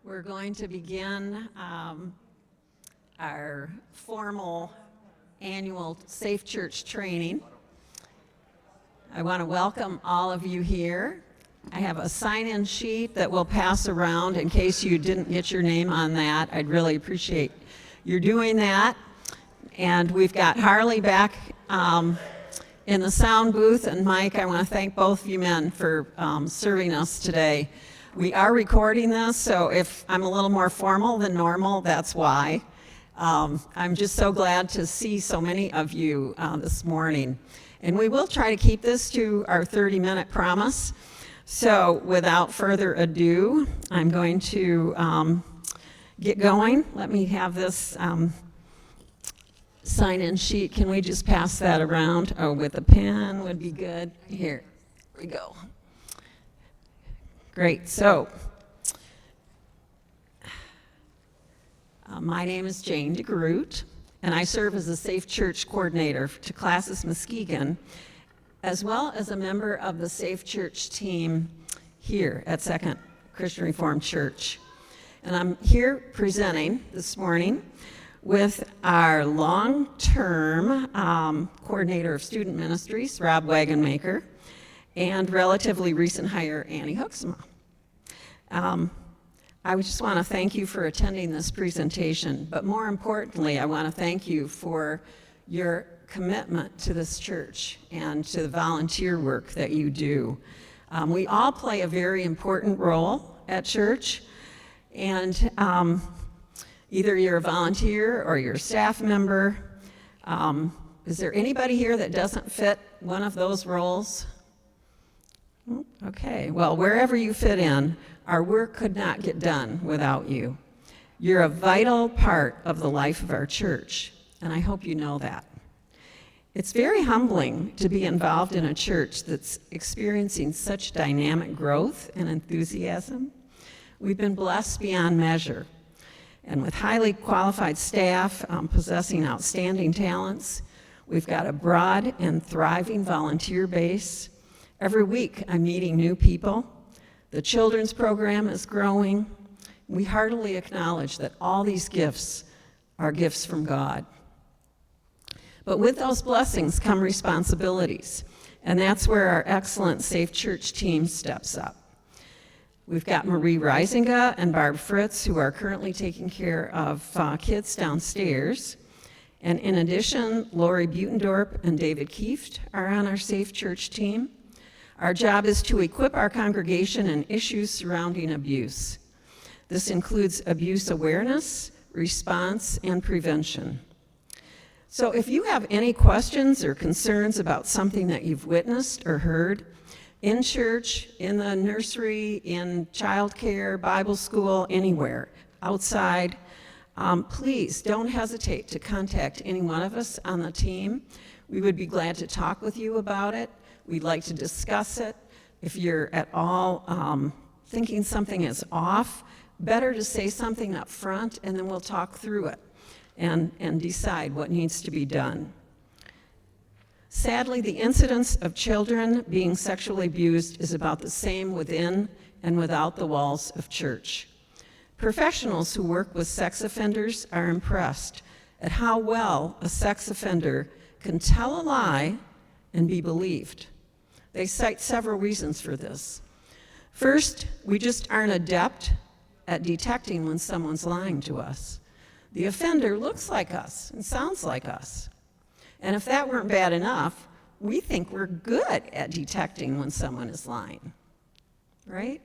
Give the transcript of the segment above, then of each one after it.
We're going to begin our formal annual Safe Church training. I want to welcome all of you here. I have a sign-in sheet that we'll pass around in case you didn't get your name on that. I'd really appreciate you doing that. And we've got Harley back in the sound booth, and Mike, I want to thank both of you men for serving us today. We are recording this, so if I'm a little more formal than normal, that's why. I'm just so glad to see so many of you this morning. And we will try to keep this to our 30-minute promise. So without further ado, I'm going to get going. Let me have this sign-in sheet. Can we just pass that around? Oh, with a pen would be good. Here we go. Great. So my name is Jane DeGroot, and I serve as a Safe Church coordinator to Classis Muskegon, as well as a member of the Safe Church team here at 2nd Christian Reformed Church. And I'm here presenting this morning with our long-term coordinator of student ministries, Rob Wagonmaker, and relatively recent hire, Annie Hooksma. I just want to thank you for attending this presentation, but more importantly, I want to thank you for your commitment to this church and to the volunteer work that you do. We all play a very important role at church, and either you're a volunteer or you're a staff member. Is there anybody here that doesn't fit one of those roles? Okay, well, wherever you fit in, our work could not get done without you. You're a vital part of the life of our church, and I hope you know that. It's very humbling to be involved in a church that's experiencing such dynamic growth and enthusiasm. We've been blessed beyond measure, and with highly qualified staff possessing outstanding talents, we've got a broad and thriving volunteer base. Every week, I'm meeting new people. The children's program is growing. We heartily acknowledge that all these gifts are gifts from God. But with those blessings come responsibilities, and that's where our excellent Safe Church team steps up. We've got Marie Reisinga and Barb Fritz, who are currently taking care of kids downstairs. And in addition, Lori Butendorp and David Kieft are on our Safe Church team. Our job is to equip our congregation in issues surrounding abuse. This includes abuse awareness, response, and prevention. So if you have any questions or concerns about something that you've witnessed or heard in church, in the nursery, in childcare, Bible school, anywhere, outside, please don't hesitate to contact any one of us on the team. We would be glad to talk with you about it. We'd like to discuss it. If you're at all thinking something is off, better to say something up front, and then we'll talk through it and decide what needs to be done. Sadly, the incidence of children being sexually abused is about the same within and without the walls of church. Professionals who work with sex offenders are impressed at how well a sex offender can tell a lie and be believed. They cite several reasons for this. First, we just aren't adept at detecting when someone's lying to us. The offender looks like us and sounds like us. And if that weren't bad enough, we think we're good at detecting when someone is lying, right?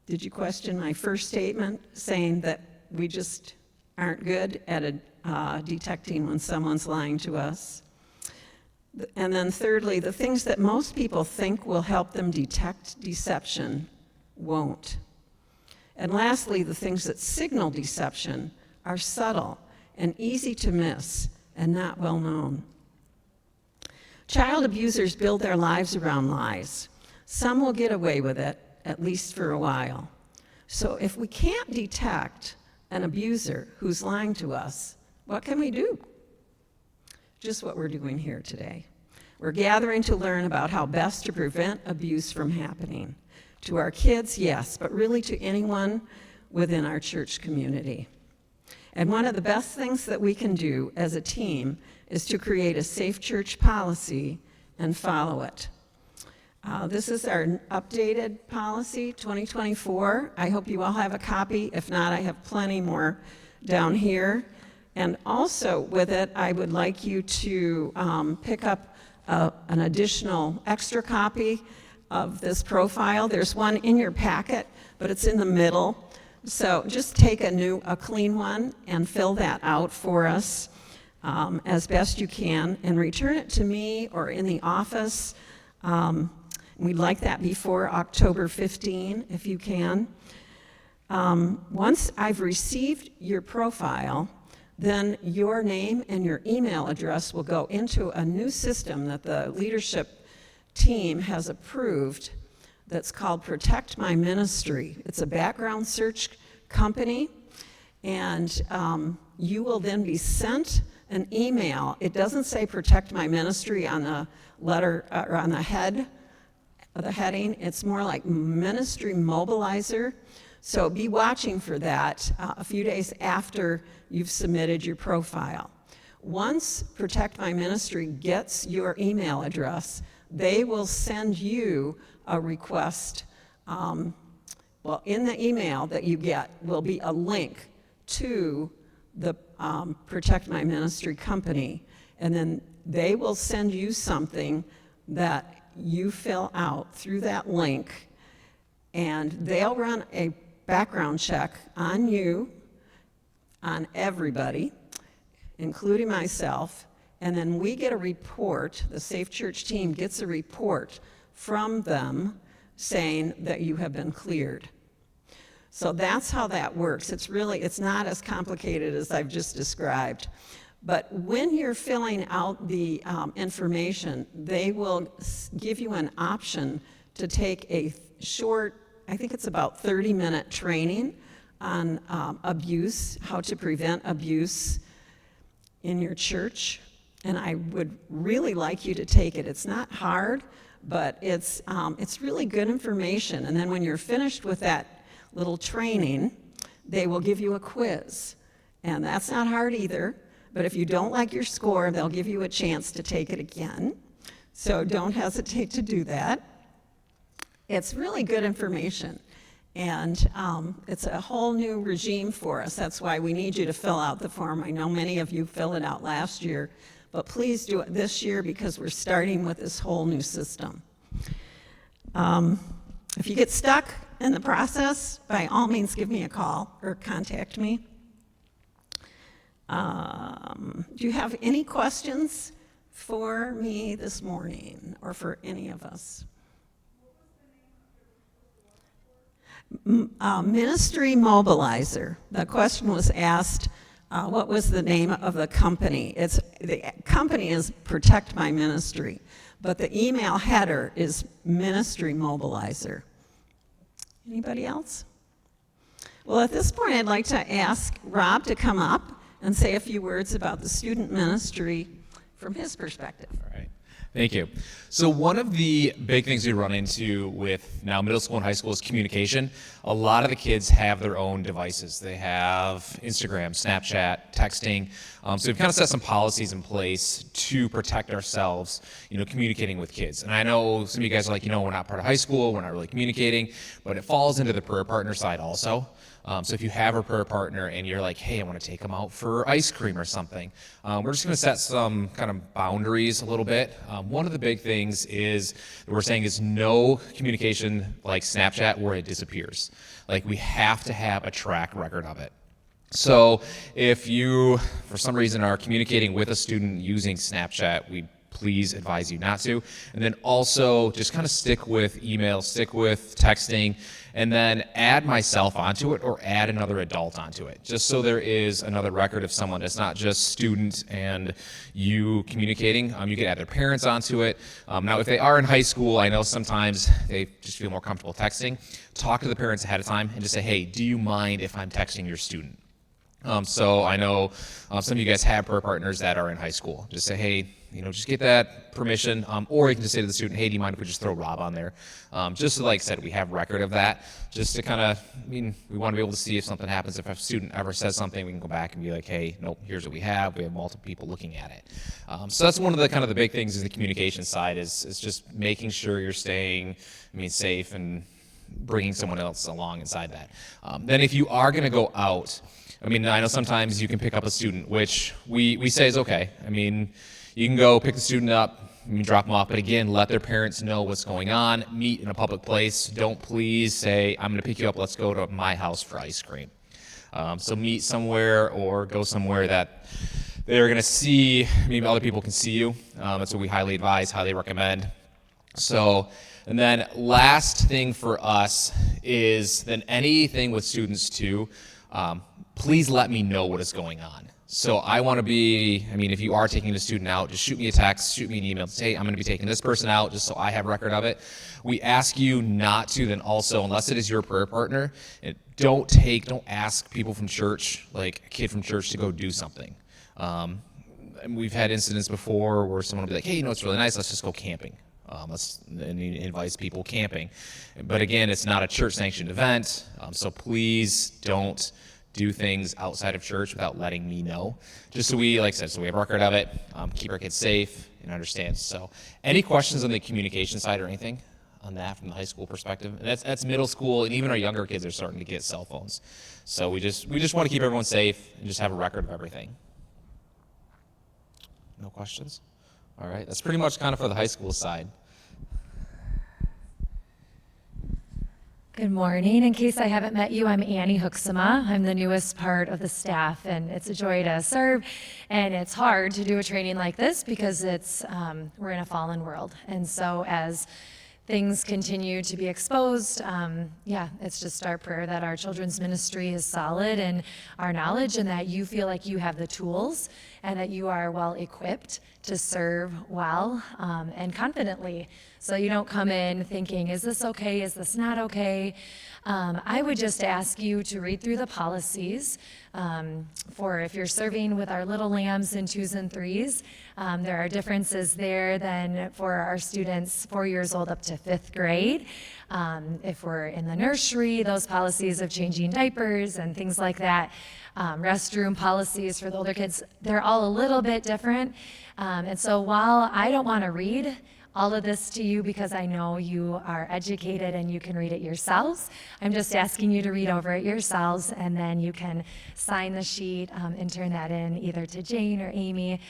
Did you question my first statement saying that we just aren't good at detecting when someone's lying to us? And then thirdly, the things that most people think will help them detect deception won't. And lastly, the things that signal deception are subtle and easy to miss and not well known. Child abusers build their lives around lies. Some will get away with it, at least for a while. So if we can't detect an abuser who's lying to us, what can we do? Just what we're doing here today. We're gathering to learn about how best to prevent abuse from happening. To our kids, yes, but really to anyone within our church community. And one of the best things that we can do as a team is to create a safe church policy and follow it. This is our updated policy, 2024. I hope you all have a copy. If not, I have plenty more down here. And also with it, I would like you to pick up an additional extra copy of this profile. There's one in your packet, but it's in the middle. So just take a clean one and fill that out for us as best you can, and return it to me or in the office. We'd like that before October 15, if you can. Once I've received your profile, then your name and your email address will go into a new system that the leadership team has approved that's called Protect My Ministry. It's a background search company, and you will then be sent an email. It doesn't say Protect My Ministry on the letter or on the head of the heading. It's more like Ministry Mobilizer. So be watching for that a few days after you've submitted your profile. Once Protect My Ministry gets your email address, they will send you a request. Well, in the email that you get will be a link to the Protect My Ministry company, and then they will send you something that you fill out through that link, and they'll run a background check on you, on everybody, including myself, and then we get a report, the Safe Church team gets a report from them saying that you have been cleared. So that's how that works. It's not as complicated as I've just described. But when you're filling out the information, they will give you an option to take a short, I think it's about 30-minute training on abuse, how to prevent abuse in your church. And I would really like you to take it. It's not hard, but it's really good information. And then when you're finished with that little training, they will give you a quiz. And that's not hard either. But if you don't like your score, they'll give you a chance to take it again. So don't hesitate to do that. It's really good information. And it's a whole new regime for us. That's why we need you to fill out the form. I know many of you filled it out last year, but please do it this year because we're starting with this whole new system. If you get stuck in the process, by all means give me a call or contact me. Do you have any questions for me this morning or for any of us? Ministry Mobilizer. The question was asked, what was the name of the company? The company is Protect My Ministry, but the email header is Ministry Mobilizer. Anybody else? Well, at this point, I'd like to ask Rob to come up and say a few words about the student ministry from his perspective. All right. Thank you. So one of the big things we run into with now middle school and high school is communication. A lot of the kids have their own devices. They have Instagram, Snapchat, texting. So we've kind of set some policies in place to protect ourselves, communicating with kids. And I know some of you guys are like, we're not part of high school, we're not really communicating, but it falls into the prayer partner side also. So if you have a prayer partner and you're like, hey, I want to take them out for ice cream or something, we're just going to set some kind of boundaries a little bit. One of the big things is that we're saying is no communication like Snapchat where it disappears. Like we have to have a track record of it. So if you, for some reason, are communicating with a student using Snapchat, we please advise you not to. And then also just kind of stick with email, stick with texting, and then add myself onto it or add another adult onto it, just so there is another record of someone. It's not just student and you communicating. You can add their parents onto it. Now, if they are in high school, I know sometimes they just feel more comfortable texting. Talk to the parents ahead of time and just say, hey, do you mind if I'm texting your student? So I know some of you guys have prayer partners that are in high school. Just say, hey, just get that permission, or you can just say to the student, hey, do you mind if we just throw Rob on there? Just so, like I said, we have record of that, just to kind of, we want to be able to see if something happens. If a student ever says something, we can go back and be like, hey, nope, here's what we have. We have multiple people looking at it. So that's one of the kind of the big things is the communication side is just making sure you're staying, safe and bringing someone else along inside that. Then if you are going to go out, I know sometimes you can pick up a student, which we say is okay. You can go pick the student up, drop them off, but again, let their parents know what's going on, meet in a public place. Don't please say, I'm going to pick you up, let's go to my house for ice cream. So meet somewhere or go somewhere that they're going to see, maybe other people can see you. That's what we highly advise, highly recommend. So, and then last thing for us is then anything with students too, please let me know what is going on. So I want to be, if you are taking a student out, just shoot me a text, shoot me an email, say, I'm going to be taking this person out just so I have record of it. We ask you not to then also, unless it is your prayer partner, don't ask people from church, like a kid from church, to go do something. And we've had incidents before where someone will be like, hey, it's really nice, let's just go camping. And he invites people camping. But again, it's not a church-sanctioned event, so please don't do things outside of church without letting me know. Just so we, like I said, so we have record of it, keep our kids safe and understand. So any questions on the communication side or anything on that from the high school perspective? And that's middle school, and even our younger kids are starting to get cell phones. So we just want to keep everyone safe and just have a record of everything. No questions? All right, that's pretty much kind of for the high school side. Good morning. In case I haven't met you, I'm Annie Hooksema. I'm the newest part of the staff, and it's a joy to serve. And it's hard to do a training like this because we're in a fallen world. And so as things continue to be exposed, it's just our prayer that our children's ministry is solid in our knowledge and that you feel like you have the tools and that you are well equipped to serve well and confidently. So you don't come in thinking, is this okay? Is this not okay? I would just ask you to read through the policies for if you're serving with our little lambs in 2s and 3s. There are differences there than for our students 4 years old up to 5th grade. If we're in the nursery, those policies of changing diapers and things like that, restroom policies for the older kids, they're all a little bit different. And so while I don't want to read all of this to you because I know you are educated and you can read it yourselves, I'm just asking you to read over it yourselves, and then you can sign the sheet and turn that in either to Jane or Amy.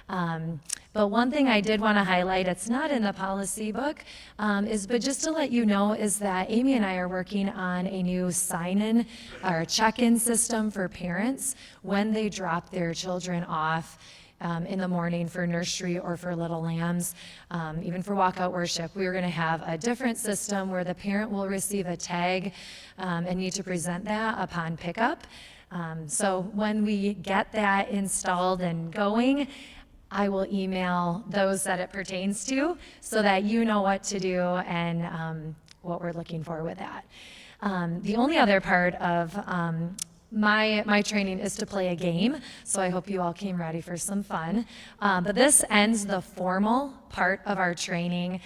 But one thing I did want to highlight, it's not in the policy book, but just to let you know is that Amy and I are working on a new sign-in or check-in system for parents when they drop their children off in the morning for nursery or for little lambs, even for walkout worship. We're going to have a different system where the parent will receive a tag and need to present that upon pickup. So when we get that installed and going, I will email those that it pertains to so that you know what to do and what we're looking for with that. The only other part of my training is to play a game, so I hope you all came ready for some fun. But this ends the formal part of our training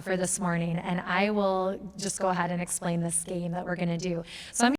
for this morning, and I will just go ahead and explain this game that we're going to do. So I'm